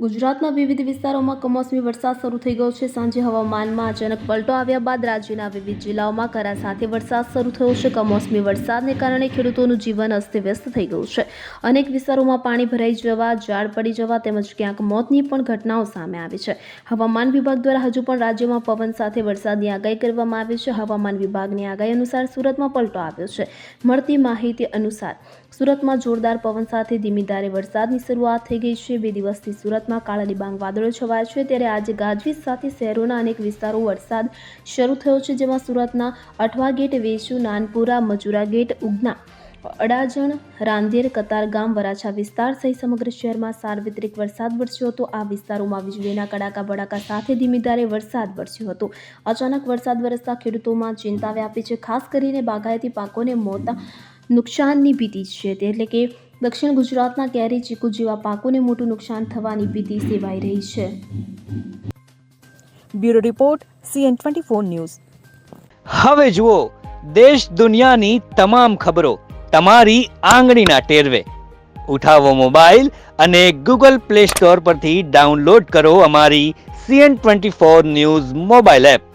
ગુજરાતના વિવિધ વિસ્તારોમાં કમોસમી વરસાદ શરૂ થઈ ગયો છે। સાંજે હવામાનમાં અચાનક પલટો આવ્યા બાદ રાજ્યના વિવિધ જિલ્લાઓમાં કરા સાથે વરસાદ શરૂ થયો છે। કમોસમી વરસાદને કારણે ખેડૂતોનું જીવન અસ્તવ્યસ્ત થઈ ગયું છે। અનેક વિસ્તારોમાં પાણી ભરાઈ જવા, ઝાડ પડી જવા તેમજ ક્યાંક મોતની પણ ઘટનાઓ સામે આવી છે। હવામાન વિભાગ દ્વારા હજુ પણ રાજ્યમાં પવન સાથે વરસાદની આગાહી કરવામાં આવી છે। હવામાન વિભાગની આગાહી અનુસાર સુરતમાં પલટો આવ્યો છે। મળતી માહિતી અનુસાર સુરતમાં જોરદાર પવન સાથે ધીમી ધારે વરસાદની શરૂઆત થઈ ગઈ છે। 2 દિવસથી સુરતમાં કાળા ડિબાંગ વાદળો છવાયા છે, ત્યારે આજે ગાજવીજ સાથે શહેરોના અનેક વિસ્તારો વરસાદ શરૂ થયો છે, જેમાં સુરતના અઠવા ગેટ, વેસુ, નાનપુરા, મજુરા ગેટ, ઉગના, અડાજણ, રાંદેર, કતારગામ, વરાછા વિસ્તાર સહિત સમગ્ર શહેરમાં સાર્વત્રિક વરસાદ વરસ્યો હતો। આ વિસ્તારોમાં વીજળીના કડાકા ભડાકા સાથે ધીમી ધારે વરસાદ વરસ્યો હતો। અચાનક વરસાદ વરસતા ખેડૂતોમાં ચિંતા વ્યાપી છે। ખાસ કરીને બાગાયતી પાકોને મોટા નુકસાનની ભીતિ છે, એટલે કે દક્ષિણ ગુજરાતના કેરી, ચીકુ જેવા પાકોને મોટું નુકસાન થવાની ભીતિ સેવાઈ રહી છે। Bureau report CN24 news. હવે જુઓ દેશ દુનિયાની તમામ ખબરો તમારી આંગળીના ટેરવે। ઉઠાવો મોબાઈલ અને Google Play Store પરથી ડાઉનલોડ કરો અમારી CN24 ન્યૂઝ મોબાઈલ એપ।